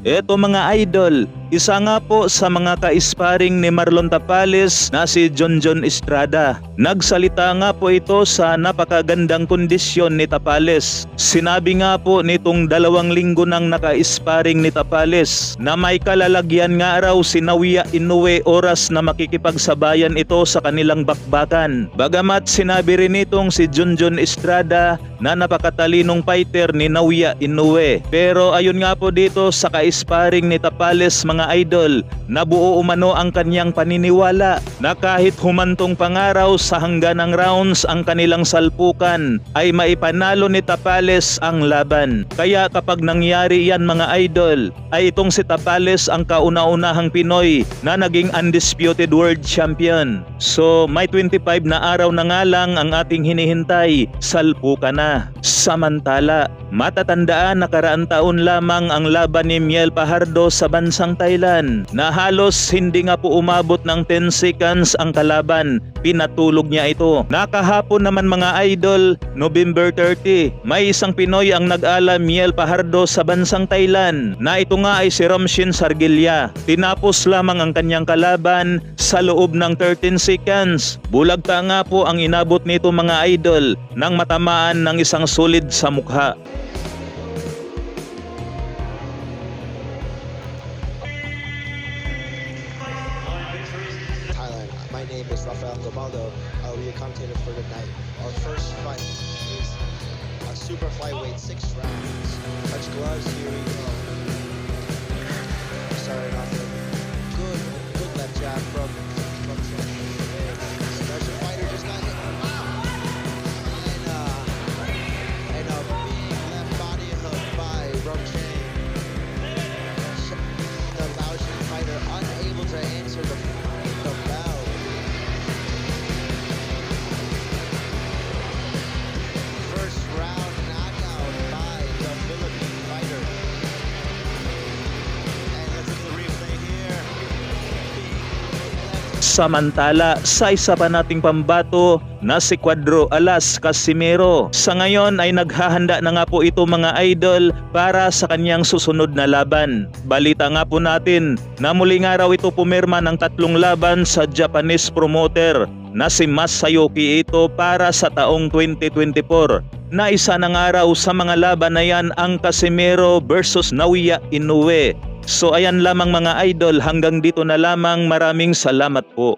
Eto mga idol, isa nga po sa mga ka-sparring ni Marlon Tapales na si Jonjon Estrada. Nagsalita nga po ito sa napakagandang kondisyon ni Tapales. Sinabi nga po nitong 2 linggo nang naka-sparring ni Tapales na may kalalagyan nga raw si Naoya Inoue oras na makikipagsabayan ito sa kanilang bakbakan. Bagamat sinabi rin nitong si Jonjon Estrada na napakatalinong fighter ni Naoya Inoue. Pero ayun nga po dito sa ka-sparring ni Tapales mga idol, nabuo umano ang kanyang paniniwala na kahit humantong pangaraw sa hangganang rounds ang kanilang salpukan ay maipanalo ni Tapales ang laban. Kaya kapag nangyari yan mga idol, ay itong si Tapales ang kauna-unahang Pinoy na naging undisputed world champion. So may 25 na araw na nga lang ang ating hinihintay, salpukan na. Samantala, matatandaan nakaraang taon lamang ang laban ni Miel Fajardo sa bansang Thailand na halos hindi nga po umabot ng 10 seconds ang kalaban, pinatulog niya ito. Nakahapon naman mga idol, November 30, may isang Pinoy ang nag-ala Miel Fajardo sa bansang Thailand na ito nga ay si Romshin Sargilla. Tinapos lamang ang kanyang kalaban sa loob ng 13 seconds. Bulagta nga po ang inabot nito mga idol nang matamaan ng isang sulid sa mukha. Thailand. My name is Rafael Gamaldo. I'll be your commentator for the night. Our first fight is a super flyweight 6 rounds. Touch gloves, here we go. Starting off with good left jab from Trump. Special fighter just got hit. And a big left body hook by Rumchain. The Laotian fighter unable to answer the bell. First round knockout by the Philippine fighter. And let's look at the replay here. Samantala, sa isa pa nating pambato na si Cuadro Alas Casimero, sa ngayon ay naghahanda na nga po ito mga idol para sa kanyang susunod na laban. Balita nga po natin na muli nga raw ito pumirma ng 3 laban sa Japanese promoter na si Masayuki Ito para sa taong 2024. Na isa na nga raw sa mga laban na yan ang Casimero versus Naoya Inoue. So ayan lamang mga idol, hanggang dito na lamang, maraming salamat po.